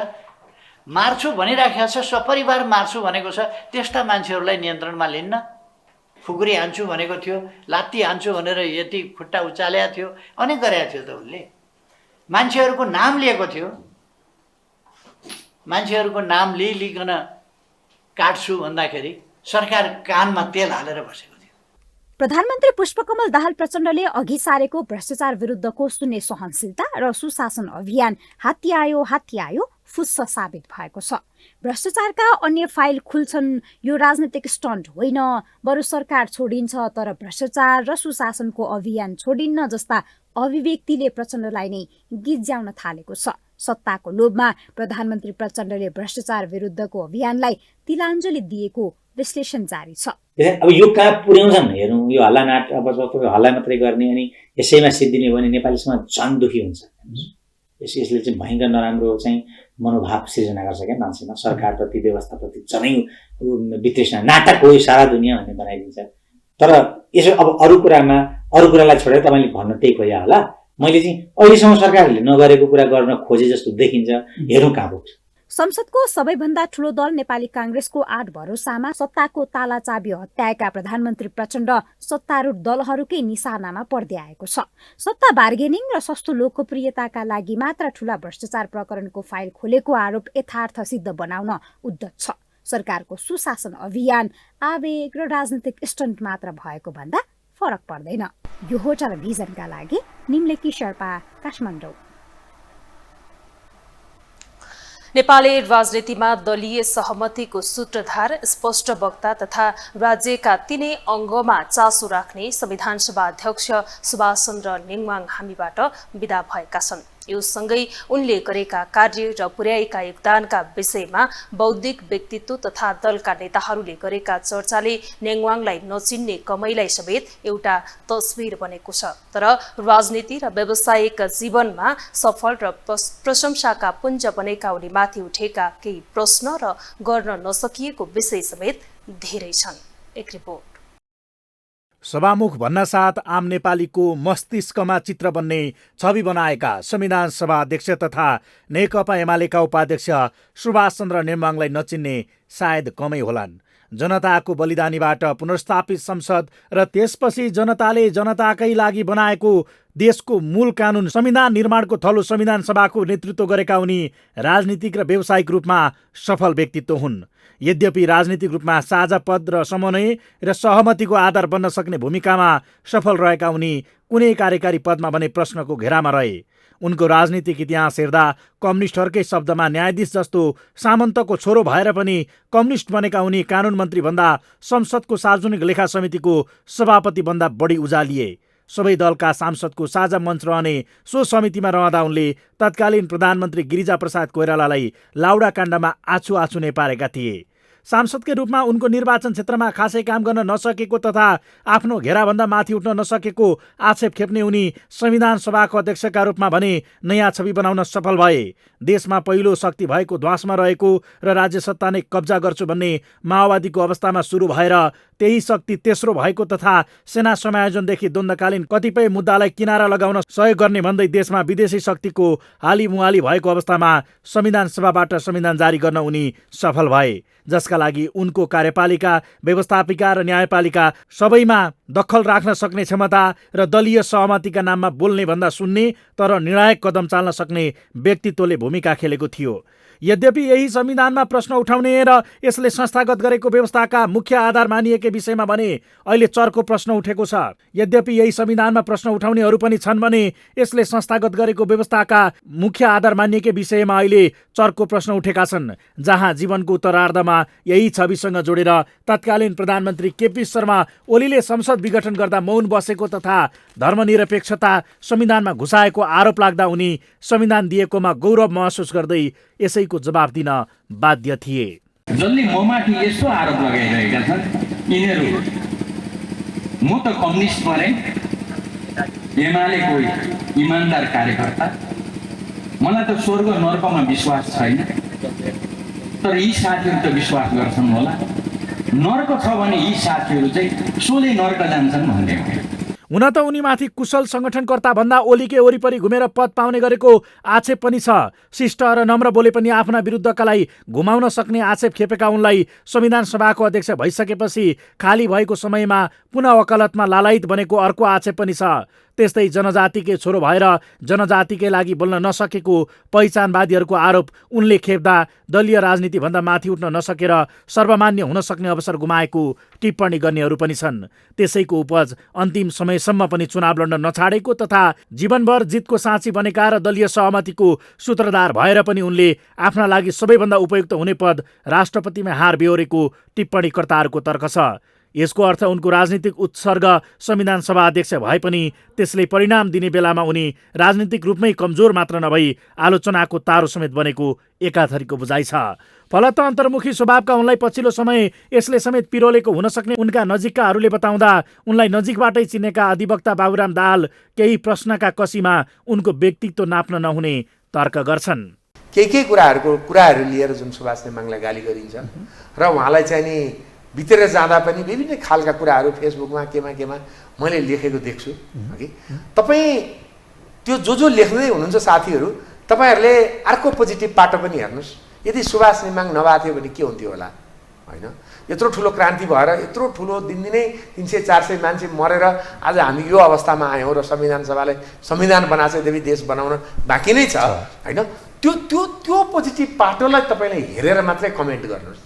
मार्छु भनिराखेको छ, सपरिवार मार्छु भनेको छ। त्यस्ता मान्छेहरूलाई नियन्त्रणमा लिन्न। खुकुरी हान्छु भनेको थियो, लात्ती हान्छु भनेर यति खुट्टा उचालेको थियो, अनेक गरेको थियो त उसले। मान्छेहरूको नाम लिएको थियो, मान्छेहरूको नाम लिइकन काट्छु भन्दाखेरि सरकार कानमा तेल हालेर बसेको थियो। प्रधानमन्त्री पुष्पकमल दाहाल प्रचण्डले अघि सारेको भ्रष्टाचार विरुद्धको शून्य सहनशीलता र सुशासन अभियान हात्ती आयो फुस्स साबित भएको छ। भ्रष्टाचारका अन्य फाइल खुल्छन् यो राजनीतिक स्टन्ट होइन, बरु सरकार छोडिन्छ तर भ्रष्टाचार र सुशासनको अभियान छोडिन्न जस्ता अभिव्यक्तिले प्रचण्डलाई नै गिज्याउन थालेको छ। सत्ताको लोभमा प्रधानमन्त्री प्रचण्डले भ्रष्टाचार विरुद्धको अभियानलाई तिलाञ्जली दिएको विश्लेषण जारी छ। अब यो कहाँ पुर्याउँछन् हेरौँ। यो हल्लानाट अब हल्ला मात्रै गर्ने अनि यसैमा सिद्धिने भने नेपाली समाज झन् दुखी हुन्छ। यसले चाहिँ भयङ्कर नराम्रो चाहिँ मनोभाव सिर्जना गर्छ क्या मान्छेमा, सरकारप्रति व्यवस्थाप्रति झनै वितृष्णा, नाटक हो सारा दुनियाँ भन्ने बनाइदिन्छ। तर यसो अब अरू कुरालाई छोडेर तपाईँले भन्न त्यही खोज्या होला। मैले चाहिँ अहिलेसम्म सरकारले नगरेको कुरा गर्न खोजे जस्तो देखिन्छ। हेरौँ कहाँ पुग्छ। संसदको सबैभन्दा ठूलो दल नेपाली कांग्रेसको 8 भरोसामा सत्ताको ताला चाबी हत्याएका प्रधानमन्त्री प्रचण्ड सत्तारूढ दलहरूकै निशानामा पर्दै आएको छ। सत्ता बार्गेनिङ र सस्तो लोकप्रियताका लागि मात्र ठूला भ्रष्टाचार प्रकरणको फाइल खोलेको आरोप यथार्थ सिद्ध बनाउन उद्यत छ। सरकारको सुशासन अभियान आवेग र राजनीतिक स्टन्ट मात्र भएको भन्दा फरक पर्दैन। यो हो टेलिभिजनका लागि निम्लेकी शेर्पा, काठमाडौँ। नेपाली राजनीतिमा दलीय सहमतिको सूत्रधार, स्पष्ट वक्ता तथा राज्यका तीनै अङ्गमा चासो राख्ने संविधानसभा अध्यक्ष सुभाष चन्द्र नेङवाङ हामीबाट विदा भएका छन्। यो सँगै उनले गरेका कार्य र पुर्याएका योगदानका विषयमा बौद्धिक व्यक्तित्व तथा दलका नेताहरूले गरेका चर्चाले नेङवाङलाई नचिन्ने कमैलाई समेत एउटा तस्बिर बनेको छ। तर राजनीति र व्यावसायिक जीवनमा सफल र प्रशंसाका पुञ्ज बनेका उनीमाथि उठेका केही प्रश्न र गर्न नसकिएको विषय समेत धेरै छन्। एक रिपोर्ट। सभामुख भन्नासाथ आम नेपालीको मस्तिष्कमा चित्र बन्ने छवि बनाएका संविधान सभा अध्यक्ष तथा नेकपा एमालेका उपाध्यक्ष सुभाष चन्द्र नेम्बाङलाई नचिन्ने सायद कमै होलान्। जनताको बलिदानीबाट पुनर्स्थापित संसद र त्यसपछि जनताले जनताकै लागि बनाएको देशको मूल कानुन संविधान निर्माणको थलो संविधान सभाको नेतृत्व गरेका उनी राजनीतिक र व्यावसायिक रूपमा सफल व्यक्तित्व हुन्। यद्यपि राजनीतिक रूपमा साझा पद र समन्वय र सहमतिको आधार बन्न सक्ने भूमिकामा सफल रहेका उनी कुनै कार्यकारी पदमा भने प्रश्नको घेरामा रहे। उनको राजनीतिक इतिहास हेर्दा कम्युनिस्टहरूकै शब्दमा न्यायाधीश जस्तो सामन्तको छोरो भएर पनि कम्युनिस्ट बनेका उनी कानुन मन्त्री भन्दा संसदको सार्वजनिक लेखा समितिको सभापति भन्दा बढी उजालिए। सबै दलका सांसदको साझा मञ्च रहने सो समितिमा रहँदा उनले तत्कालीन प्रधानमन्त्री गिरिजाप्रसाद कोइरालालाई लाउडा काण्डमा आछु नै पारेका थिए। सांसदकै रूपमा उनको निर्वाचन क्षेत्रमा खासै काम गर्न नसकेको तथा आफ्नो घेराभन्दा माथि उठ्न नसकेको आक्षेप खेप्ने उनी संविधान सभाको अध्यक्षका रूपमा भने नयाँ छवि बनाउन सफल भए। देशमा पहिलो शक्ति भएको ध्वासमा रहेको र राज्य सत्ता नै कब्जा गर्छु भन्ने माओवादीको अवस्थामा सुरु भएर त्यही शक्ति तेस्रो भएको तथा सेना समायोजनदेखि द्वन्द्वकालीन कतिपय मुद्दालाई किनारा लगाउन सहयोग गर्ने भन्दै देशमा विदेशी शक्तिको हालिमुहाली भएको अवस्थामा संविधान सभाबाट संविधान जारी गर्न उनी सफल भए, जसका लागि उनको कार्यपालिका, व्यवस्थापिका र न्यायपालिका सबैमा दखल राख्न सक्ने क्षमता र दलीय सहमतिका नाममा बोल्ने भन्दा सुन्ने तर निर्णायक कदम चाल्न सक्ने व्यक्तित्वले भूमिका खेलेको थियो। यद्यपि यही संविधानमा प्रश्न उठाउने र यसले संस्थागत गरेको व्यवस्थाका मुख्य आधार मानिएकै विषयमा भने अहिले चर्को प्रश्न उठेको छ। यद्यपि यही संविधानमा प्रश्न उठाउनेहरू पनि छन् भने यसले संस्थागत गरेको व्यवस्थाका मुख्य आधार मानिएकै विषयमा अहिले चर्को प्रश्न उठेका छन्, जहाँ जीवनको उत्तरार्धमा यही छविसँग जोडेर तत्कालीन प्रधानमन्त्री केपी शर्मा ओलीले संसद विघटन गर्दा मौन बसेको तथा धर्मनिरपेक्षता संविधानमा घुसाएको आरोप लाग्दा उनी संविधान दिएकोमा गौरव महसुस गर्दै यसैको जवाब दिन बाध्य थिए। जसले ममाथि यस्तो आरोप लगाइरहेका छन् यिनीहरू, म त कम्युनिस्ट भए, एमालेको इमान्दार कार्यकर्ता, मलाई त स्वर्ग नर्कमा विश्वास छैन, तर यी साथीहरू त विश्वास गर्छन् होला। नर्क छ भने यी साथीहरू चाहिँ सोझै नर्क जान्छन् भन्ने हो। हुन त उनीमाथि कुशल संगठनकर्ता भन्दा ओलीकै वरिपरि घुमेर पद पाउने गरेको आक्षेप पनि छ। शिष्ट र नम्र बोले पनि आफ्ना विरुद्धका लागि घुमाउन सक्ने आक्षेप खेपेका उनलाई संविधान सभाको अध्यक्ष भइसकेपछि खाली भएको समयमा पुनः वकालतमा लालायित बनेको अर्को आक्षेप पनि छ। त्यस्तै जनजातिकै छोरो भएर जनजातिकै लागि बोल्न नसकेको पहिचानवादीहरूको आरोप उनले खेप्दा दलीय राजनीतिभन्दा माथि उठ्न नसकेर सर्वमान्य हुन सक्ने अवसर गुमाएको टिप्पणी गर्नेहरू पनि छन्। त्यसैको उपज अन्तिम समयसम्म पनि चुनाव लड्न नछाडेको तथा जीवनभर जितको साँची बनेका र दलीय सहमतिको सूत्रधार भएर पनि उनले आफ्ना लागि सबैभन्दा उपयुक्त हुने पद राष्ट्रपतिमा हार बेहोरेको टिप्पणीकर्ताहरूको तर्क छ। यसको अर्थ उनको राजनीतिक उत्सर्ग संविधान सभा अध्यक्ष भए पनि त्यसले परिणाम दिने बेलामा उनी राजनीतिक रूपमै कमजोर मात्र नभई आलोचनाको तारो समेत बनेको एकाथरीको बुझाइ छ। फलत अन्तर्मुखी स्वभावका उनलाई पछिल्लो समय यसले समेत पिरोलेको हुन सक्ने उनका नजिककाहरूले बताउँदा उनलाई नजिकबाटै चिनेका अधिवक्ता बाबुराम दाहाल केही प्रश्नका कसीमा उनको व्यक्तित्व नाप्न नहुने तर्क गर्छन्। केही कुराहरू लिएर जुन सुभाष नेमाङलाई गाली गरिन्छ र उहाँलाई चाहिँ नि भित्र जाँदा पनि विभिन्न खालका कुराहरू फेसबुकमा केमा मैले लेखेको देख्छु कि तपाईँ त्यो जो लेख्दै हुनुहुन्छ साथीहरू, तपाईँहरूले अर्को पोजिटिभ पाटो पनि हेर्नुहोस्। यदि सुभाष नेमाङ नभएको थियो भने के हुन्थ्यो होला, होइन? यत्रो ठुलो क्रान्ति भएर यत्रो ठुलो दिनदिनै 300-400 मान्छे मरेर आज हामी यो अवस्थामा आयौँ र संविधान सभाले संविधान बनाएदेखि देश बनाउन बाँकी नै छ, होइन? त्यो पोजिटिभ पाटोलाई तपाईँले हेरेर मात्रै कमेन्ट गर्नुहोस्।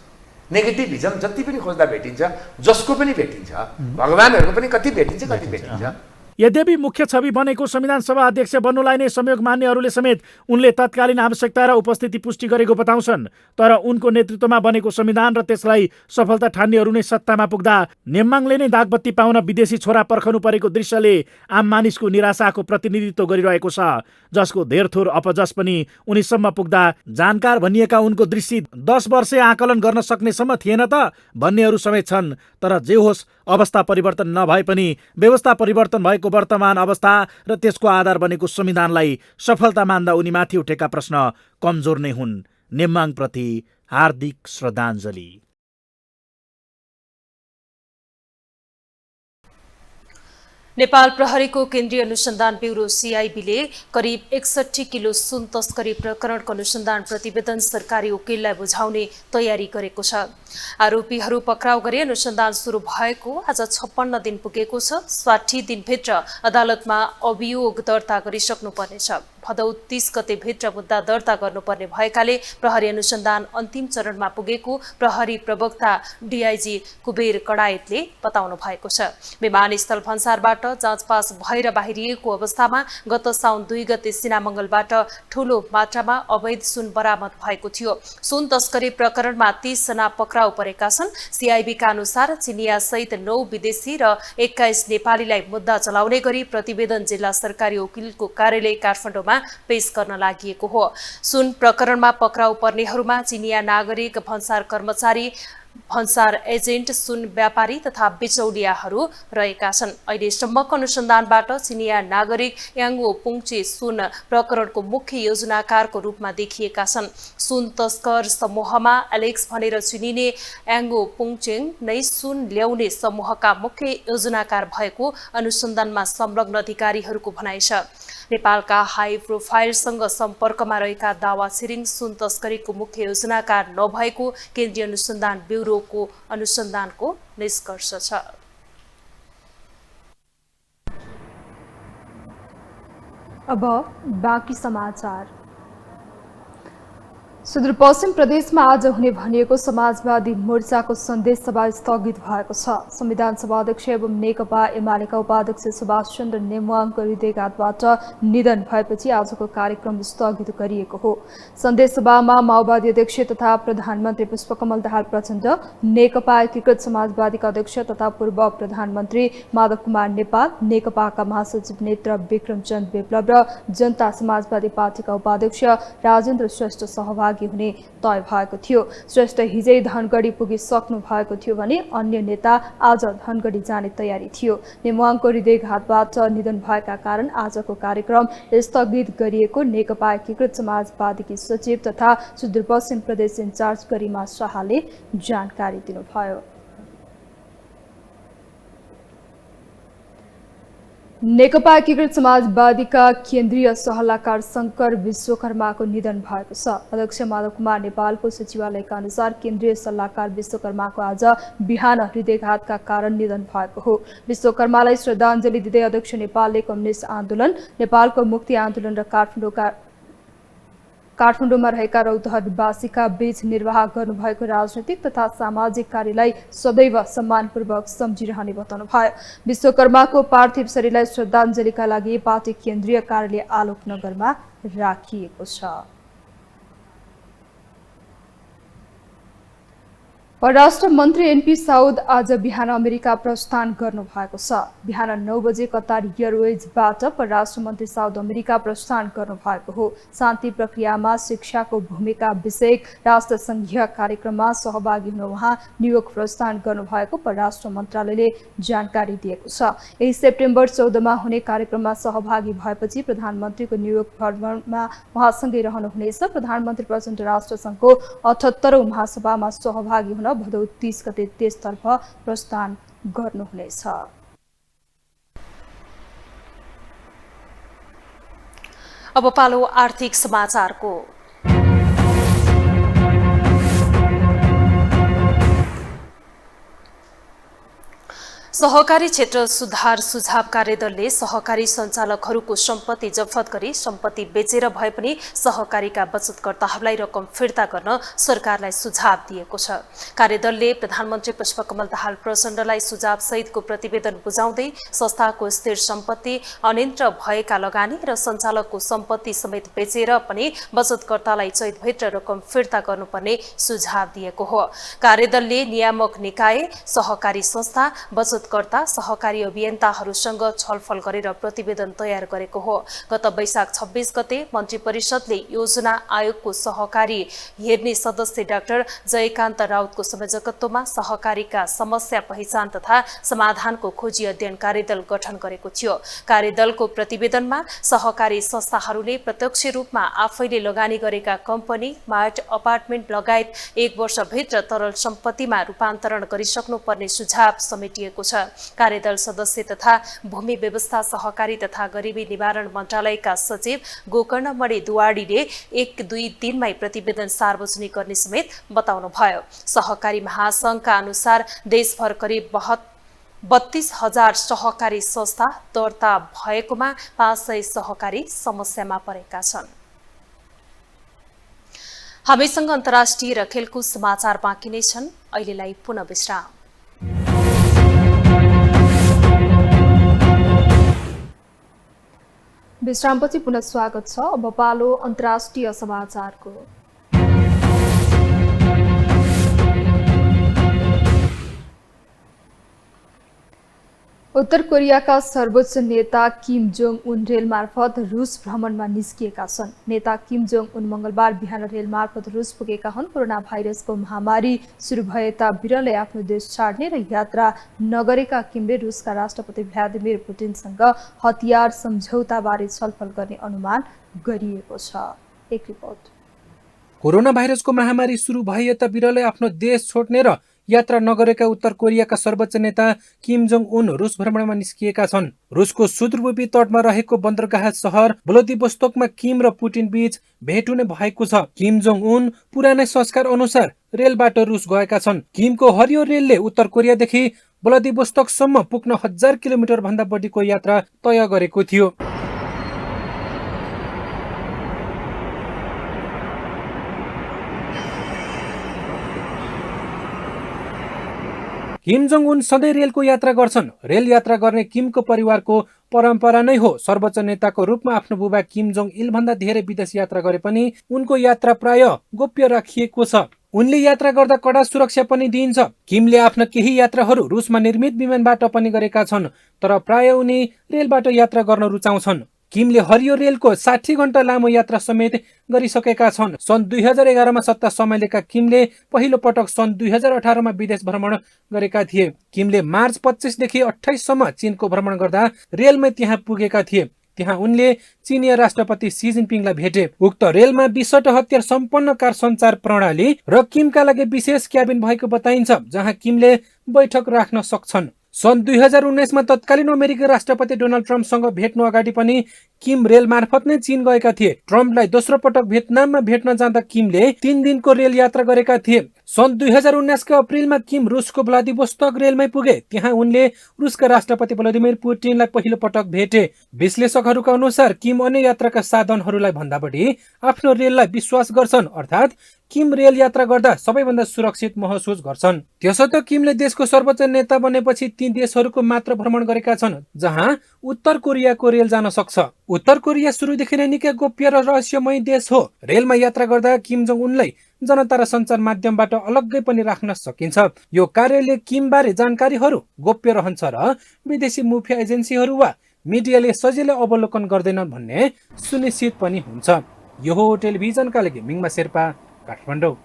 नेगेटिभिजम जति पनि खोज्दा भेटिन्छ, जसको पनि भेटिन्छ, भगवानहरूको पनि कति भेटिन्छ कति भेटिन्छ। यद्यपि मुख्य छवि बनेको संविधान सभा अध्यक्ष बन्नुलाई नै संयोग मान्नेहरूले समेत उनले तत्कालीन आवश्यकता र उपस्थिति पुष्टि गरेको बताउँछन्। तर उनको नेतृत्वमा बनेको संविधान र त्यसलाई सफलता ठान्नेहरू नै सत्तामा पुग्दा नेम्बाङले नै दागबत्ती पाउन विदेशी छोरा पर्खनु परेको दृश्यले आम मानिसको निराशाको प्रतिनिधित्व गरिरहेको छ, जसको धेरथोर अपजस पनि उनीसम्म पुग्दा जानकार भनिएका उनको दृष्टि 10 वर्षे आकलन गर्न सक्नेसम्म थिएन त भन्नेहरू समेत छन्। तर जे होस्, अवस्था परिवर्तन नभए पनि व्यवस्था परिवर्तन भएको वर्तमान अवस्था र त्यसको आधार बनेको संविधानलाई सफलता मान्दा उनीमाथि उठेका प्रश्न कमजोर नै हुन्। नेम्बाङप्रति हार्दिक श्रद्धाञ्जली। नेपाल प्रहरीको केन्द्रीय अनुसन्धान ब्युरो CIB-ले करिब 61 किलो सुन तस्करी प्रकरणको अनुसन्धान प्रतिवेदन सरकारी वकिललाई बुझाउने तयारी गरेको छ। आरोपीहरू पक्राउ गरी अनुसन्धान सुरु भएको आज 56 दिन पुगेको छ। 60 दिनभित्र अदालतमा अभियोग दर्ता गरिसक्नुपर्नेछ। भदौ 30 गते भित्र मुद्दा दर्ता गर्नुपर्ने भएकाले प्रहरी अनुसन्धान अन्तिम चरणमा पुगेको प्रहरी प्रवक्ता DIG कुबेर कडायतले बताउनु भएको छ। विमानस्थल भन्सारबाट जाँच पास भएर बाहिरिएको अवस्थामा गत साउन 2 गते सिनामंगलबाट ठूलो मात्रामा अवैध सुन बरामद भएको थियो। सुन तस्करी प्रकरणमा 30 जना पक्राउ परेका छन्। CIB का अनुसार चिनिया सहित 9 विदेशी र 21 नेपालीलाई मुद्दा चलाउने गरी प्रतिवेदन जिल्ला सरकारी वकिलको कार्यालय काठमाडौँमा पेश गर्न लागि हो। सुन प्रकरणमा पक्राउ पर्नेहरूमा चिनिया नागरिक, भन्सार कर्मचारी, भन्सार एजेन्ट, सुन व्यापारी तथा बिचौलियाहरू रहेका छन्। अहिलेसम्मको अनुसन्धानबाट चिनिया नागरिक याङ्गो पुङचे सुन प्रकरणको मुख्य योजनाकारको रूपमा देखिएका छन्। सुन तस्कर समूहमा एलेक्स भनेर चिनिने याङ्गो पुङचेङ नै सुन ल्याउने समूहका मुख्य योजनाकार भएको अनुसन्धानमा संलग्न अधिकारीहरूको भनाइ छ। नेपालका हाई प्रोफाइलसँग सम्पर्कमा रहेका दावा छिरिङ सुन तस्करीको मुख्य योजनाकार नभएको केन्द्रीय अनुसन्धान ब्युरोको अनुसन्धानको निष्कर्ष छ। अब बाँकी समाचार। सुदूरपश्चिम प्रदेशमा आज हुने भनिएको समाजवादी मोर्चाको सन्देश सभा स्थगित भएको छ। संविधान सभा अध्यक्ष एवं नेकपा एमालेका उपाध्यक्ष सुभाष चन्द्र नेमुवाङको हृदयाघातबाट निधन भएपछि आजको कार्यक्रम स्थगित गरिएको हो। सन्देश सभामा माओवादी अध्यक्ष तथा प्रधानमन्त्री पुष्पकमल दाहाल प्रचण्ड, नेकपा एकीकृत समाजवादीका अध्यक्ष तथा पूर्व प्रधानमन्त्री माधव कुमार नेपाल, नेकपाका महासचिव नेत्र विक्रमचन्द विप्लव र जनता समाजवादी पार्टीका उपाध्यक्ष राजेन्द्र श्रेष्ठ सहभागी हुने तय भएको थियो। श्रेष्ठ हिजै धनगढी पुगिसक्नु भएको थियो भने अन्य नेता आज धनगढी जाने तयारी थियो। नेमुवाङको हृदयाघातबाट निधन भएका कारण आजको कार्यक्रम स्थगित गरिएको नेकपा एकीकृत समाजवादीकी सचिव तथा सुदूरपश्चिम प्रदेश इन्चार्ज गरिमा शाहले जानकारी दिनुभयो। नेकपा एकीकृत समाजवादीका केन्द्रीय सल्लाहकार शङ्कर विश्वकर्माको निधन भएको छ। अध्यक्ष माधव कुमार नेपालको सचिवालयका अनुसार केन्द्रीय सल्लाहकार विश्वकर्माको आज बिहान हृदयाघातका कारण निधन भएको हो। विश्वकर्मालाई श्रद्धाञ्जली दिँदै अध्यक्ष नेपालले कम्युनिस्ट आन्दोलन, नेपालको मुक्ति आन्दोलन र काठमाडौँमा रहेका रौतहटवासीका बीच निर्वाह गर्नुभएको राजनैतिक तथा सामाजिक कार्यलाई सदैव सम्मानपूर्वक सम्झिरहने बताउनुभयो। विश्वकर्माको पार्थिव शरीरलाई श्रद्धाञ्जलीका लागि पार्टी केन्द्रीय कार्यालय आलोकनगरमा राखिएको छ। परराष्ट्र मन्त्री एनपी साउद आज बिहान अमेरिका प्रस्थान गर्नु भएको छ। बिहान 9 बजे कतार एयरवेजबाट परराष्ट्र मन्त्री साउद अमेरिका प्रस्थान गर्नु भएको हो। शान्ति प्रक्रियामा शिक्षाको भूमिका विषयक राष्ट्रसङ्घीय कार्यक्रममा सहभागी हुन उहाँ न्युयोर्क प्रस्थान गर्नुभएको परराष्ट्र मन्त्रालयले जानकारी दिएको छ। यही सेप्टेम्बर 14मा हुने कार्यक्रममा सहभागी भएपछि प्रधानमन्त्रीको न्युयोर्क भ्रमणमा उहाँसँगै रहनुहुनेछ। प्रधानमन्त्री प्रचण्ड राष्ट्रसङ्घको 78औं महासभामा सहभागी हुन भदौ 30 गते त्यसतर्फ प्रस्थान गर्नुहुनेछ। अब पालो आर्थिक समाचारको। सहकारी क्षेत्र सुधार सुझाव कार्यदलले सहकारी सञ्चालकहरूको सम्पत्ति जफत गरी सम्पत्ति बेचेर भए पनि सहकारीका बचतकर्ताहरूलाई रकम फिर्ता गर्न सरकारलाई सुझाव दिएको छ। कार्यदलले प्रधानमन्त्री पुष्पकमल दाहाल प्रचण्डलाई सुझाव सहितको प्रतिवेदन बुझाउँदै संस्थाको स्थिर सम्पत्ति, अनियन्त्र भएका लगानी र सञ्चालकको सम्पत्ति समेत बेचेर पनि बचतकर्तालाई चैतभित्र रकम फिर्ता गर्नुपर्ने सुझाव दिएको हो। कार्यदलले नियामक निकाय, सहकारी संस्था, बचतकर्ता, सहकारी अभियन्ताहरूसँग छलफल गरेर प्रतिवेदन तयार गरेको हो। गत वैशाख 26 गते मन्त्री परिषदले योजना आयोगको सहकारी हेर्ने सदस्य डाक्टर जयकान्त राउतको संयोजकत्वमा सहकारीका समस्या पहिचान तथा समाधानको खोजी अध्ययन कार्यदल गठन गरेको थियो। कार्यदलको प्रतिवेदनमा सहकारी संस्थाहरूले प्रत्यक्ष रूपमा आफैले लगानी गरेका कम्पनी, मार्ट, अपार्टमेन्ट लगायत 1 वर्षभित्र तरल सम्पत्तिमा रूपान्तरण गरिसक्नुपर्ने सुझाव समेटिएको छ। छ। कार्यदल सदस्य तथा भूमि व्यवस्था सहकारी तथा गरिबी निवारण मन्त्रालयका सचिव गोकर्णमणि दुवाडीले 1-2 दिनमै प्रतिवेदन सार्वजनिक गर्ने समेत बताउनुभयो। सहकारी महासंघका अनुसार देशभर करिब 32,000 सहकारी संस्था दर्ता भएकोमा 500 सहकारी समस्यामा परेका छन्। हामीसँग अन्तर्राष्ट्रिय र खेलकुद समाचार बाँकी नै छन्। अहिलेलाई पुनः विश्राम। विश्रामपछि पुनः स्वागत छ। अब पालो अन्तर्राष्ट्रिय समाचारको। उत्तर कोरियाका सर्वोच्च नेता किम जोङ उन रेल मार्फत रुस भ्रमणमा निस्किएका छन्। नेता किम जोङ उन मंगलबार बिहान रेल मार्फत रुस पुगेका हुन्। कोरोना भाइरसको महामारी सुरु भएता बिरलै आफ्नो देश छाड्ने र यात्रा नगरेका किमले रुसका राष्ट्रपति भ्लादिमिर पुटिनसँग हतियार सम्झौताबारे छलफल गर्ने अनुमान गरिएको छ। एक रिपोर्ट। कोरोना भाइरसको महामारी सुरु भएता बिरलै आफ्नो देश छोड्ने र यात्रा नगरेका उत्तर कोरियाका सर्वोच्च नेता किम जोङ उन रुस भ्रमणमा निस्किएका छन्। रुसको सुदूरपूर्वी तटमा रहेको बन्दरगाह शहर व्लादिवोस्तोकमा किम र पुटिन बीच भेट हुने भएको छ। किम जोङ उन पुरानै संस्कार अनुसार रेलबाट रुस गएका छन्। किमको हरियो रेलले उत्तर कोरियादेखि व्लादिवोस्तोकसम्म पुग्न 1000 किलोमिटर भन्दा बढीको यात्रा तय गरेको थियो। किम जोङ उन सधैँ रेलको यात्रा गर्छन्। रेल यात्रा गर्ने किमको परिवारको परम्परा नै हो। सर्वोच्च नेताको रूपमा आफ्नो बुबा किम जोङ इल भन्दा धेरै विदेश यात्रा गरे पनि उनको यात्रा प्राय गोप्य राखिएको छ। उनले यात्रा गर्दा कडा सुरक्षा पनि दिइन्छ। किमले आफ्ना केही यात्राहरू रुसमा निर्मित विमानबाट पनि गरेका छन्, तर प्राय उनी रेलबाट यात्रा गर्न रुचाउँछन्। किमले हरियो रेलको 60 घण्टा लामो यात्रा समेत गरिसकेका छन्। सन् 2011 मा सत्ता सम्हालेका किमले पहिलो पटक सन् 2018 मा विदेश भ्रमण गरेका थिए। किमले मार्च 25 देखि 28 सम्म चीनको भ्रमण गर्दा रेलमै त्यहाँ पुगेका थिए। त्यहाँ उनले चीनिया राष्ट्रपति सी जिनपिङलाई भेटे। उक्त रेलमा 20 हतियार सम्पन्न कार सञ्चार प्रणाली र किमका लागि विशेष क्याबिन भएको बताइन्छ, जहाँ किमले बैठक राख्न सक्छन्। सन् 2019 मा तत्कालीन अमेरिकी राष्ट्रपति डोनाल्ड ट्रम्पसँग भेट्नु अगाडि पनि किम रेल मार्फत नै चीन गएका थिए। ट्रम्पलाई दोस्रो पटक भियतनाममा भेट्न जाँदा किमले 3 दिनको रेल यात्रा गरेका थिए। सन् 2019 को अप्रिलमा किम रुसको व्लादिवोस्तोक रेलमै पुगे। त्यहाँ उनले रुसका राष्ट्रपति भ्लादिमिर पुटिनलाई पहिलो पटक भेटे। विश्लेषकहरूका अनुसार किम अन्य यात्राका साधनहरूलाई भन्दा बढी आफ्नो रेललाई विश्वास गर्छन्, अर्थात् किम रेल यात्रा गर्दा सबैभन्दा सुरक्षित महसुस गर्छन्। त्यसो त किमले देशको सर्वोच्च नेता बनेपछि ती देशहरूको मात्र भ्रमण गरेका छन् जहाँ उत्तर कोरियाको रेल जान सक्छ। उत्तर कोरिया सुरुदेखि नै निकै गोप्य र रहस्यमय देश हो। रेलमा यात्रा गर्दा किम जोङ उनलाई जनता र सञ्चार माध्यमबाट अलग्गै पनि राख्न सकिन्छ। यो कार्यले किमबारे जानकारीहरू गोप्य रहन्छ र विदेशी मुख्य एजेन्सीहरू वा मिडियाले सजिलै अवलोकन गर्दैनन् भन्ने सुनिश्चित पनि हुन्छ। यो हो टेलिभिजनका लागि मिङमा शेर्पा, काठमाडौँ।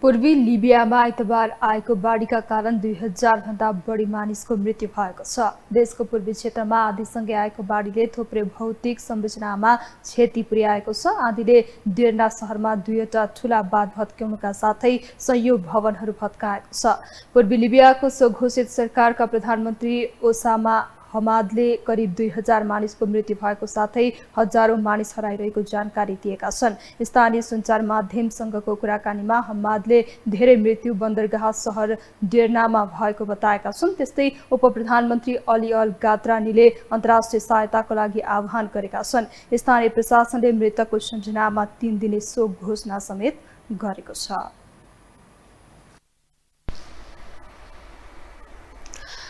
पूर्वी लिबियामा आइतबार आएको बाढीका कारण 2000 भन्दा बढी मानिसको मृत्यु भएको छ। देशको पूर्वी क्षेत्रमा आँधीसँगै आएको बाढीले थुप्रै भौतिक संरचनामा क्षति पुर्याएको छ। आँधीले डेर्ना शहरमा 2वटा ठूला बाँध भत्काउनुका साथै संयोग भवनहरू भत्काएको छ। पूर्वी लिबियाको स्वघोषित सरकारका प्रधानमन्त्री ओसामा हमादले करिब 2000 मानिसको मृत्यु भएको साथै हजारौं मानिस हराइरहेको जानकारी दिएका छन्। स्थानीय सञ्चार माध्यमसँगको कुराकानीमा हमादले धेरै मृत्यु बन्दरगाह शहर डेर्नामा भएको बताएका छन्। त्यस्तै उपप्रधानमन्त्री अली अल गात्रानीले अन्तर्राष्ट्रिय सहायताको लागि आह्वान गरेका छन्। स्थानीय प्रशासनले मृतकको सम्झनामा 3 दिने शोक घोषणा समेत गरेको छ।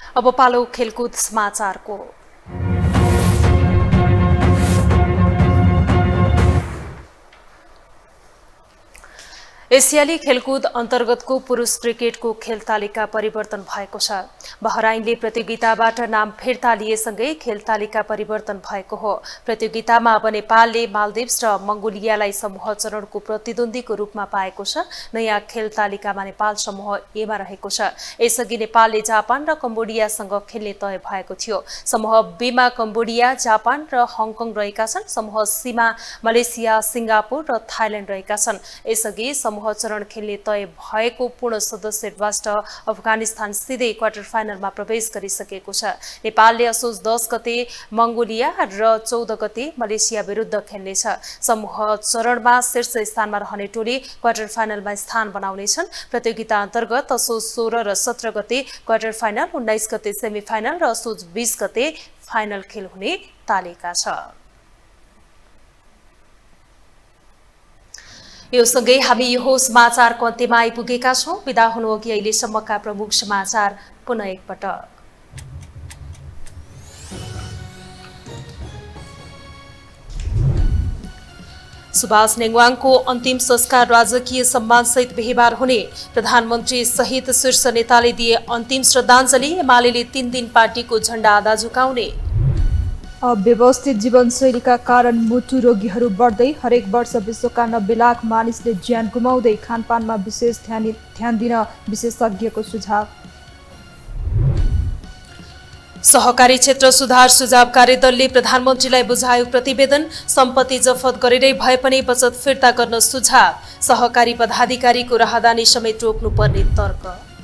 अब पालो खेलकुद समाचारको। एसियाली खेलकुद अन्तर्गतको पुरुष क्रिकेटको खेल तालिका परिवर्तन भएको छ। बहराइनले प्रतियोगिताबाट नाम फिर्ता लिएसँगै खेल तालिका परिवर्तन भएको हो। प्रतियोगितामा अब नेपालले मालदिभ्स र मङ्गोलियालाई समूह चरणको प्रतिद्वन्द्वीको रूपमा पाएको छ। नयाँ खेल तालिकामा नेपाल समूह एमा रहेको छ। यसअघि नेपालले जापान र कम्बोडियासँग खेल्ने तय भएको थियो। समूह बीमा कम्बोडिया, जापान र हङकङ रहेका छन्। समूह सीमा मलेसिया, सिङ्गापुर र थाइल्याण्ड रहेका छन्। यसअघि समूह चरण खेल्ने तय भएको पूर्ण सदस्य राष्ट्र अफगानिस्तान सिधै क्वार्टर फाइनलमा प्रवेश गरिसकेको छ। नेपालले असोज 10 गते मंगोलिया र 14 गते मलेसिया विरुद्ध खेल्नेछ। समूह चरणमा शीर्ष स्थानमा रहने टोली क्वार्टर फाइनलमा स्थान बनाउनेछन्। प्रतियोगिता अन्तर्गत असोज 16 र 17 गते क्वार्टर फाइनल, 19 गते सेमी फाइनल र असोज 20 गते फाइनल खेल हुने तालिका छ। यो सँगै हामी यो समाचारको अन्त्यमा आइपुगेका छौं। बिदा हुनु अघि अहिलेसम्मका प्रमुख समाचार पुनः एकपटक। सुभाष नेङवाङको अन्तिम संस्कार राजकीय सम्मानसहित बिहिबार हुने। प्रधानमन्त्री सहित शीर्ष नेताले दिए अन्तिम श्रद्धाञ्जली। एमालेले 3 दिन पार्टीको झण्डा आधा झुकाउने। अव्यवस्थित जीवनशैलीका कारण मुटु रोगीहरू बढ्दै। हरेक वर्ष विश्वका 90 लाख मानिसले ज्यान गुमाउँदै। खानपानमा विशेष ध्यान दिन विशेषज्ञको सुझाव। सहकारी क्षेत्र सुधार सुझाव कार्यदलले प्रधानमन्त्रीलाई बुझायो प्रतिवेदन। सम्पत्ति जफत गरेरै भए पनि बचत फिर्ता गर्न सुझाव। सहकारी पदाधिकारीको राहदानी समेत रोक्नुपर्ने तर्क।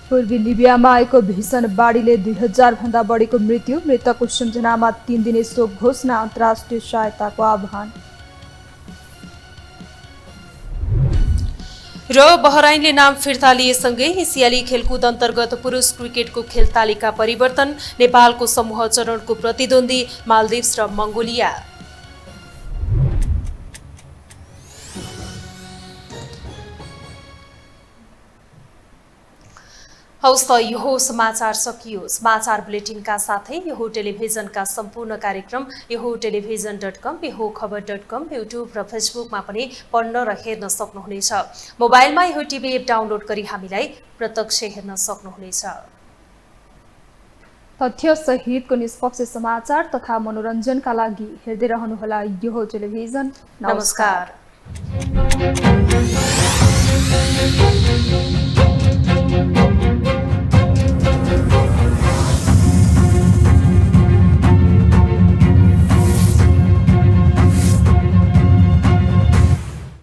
पूर्वी लिबियामा आएको भीषण बाढीले 2000 भन्दा बढीको मृत्यु। मृतकको सम्झनामा 3 दिने शोक घोषणा। अन्तर्राष्ट्रिय सहायताको आह्वान। र बहराइनले नाम फिर्ता लिएसँगै एसियाली खेलकुद अन्तर्गत पुरुष क्रिकेटको खेल तालिका परिवर्तन। नेपालको समूह चरणको प्रतिद्वन्दी मालदिभ्स र मंगोलिया। हौस् त यो समाचार सकियो। समाचार बुलेटिनका साथै यो टेलिभिजनका सम्पूर्ण कार्यक्रम यो टेलिभिजन.com, यो खबर.com, युट्युब र फेसबुकमा पनि पढ्न र हेर्न सक्नुहुनेछ। मोबाइलमा यो टिभी एप डाउनलोड गरी हामीलाई प्रत्यक्ष हेर्न सक्नुहुनेछ। तथ्य सहितको निष्पक्ष समाचार तथा मनोरञ्जनका लागि हेर्दै रहनुहोला यो टेलिभिजन। नमस्कार।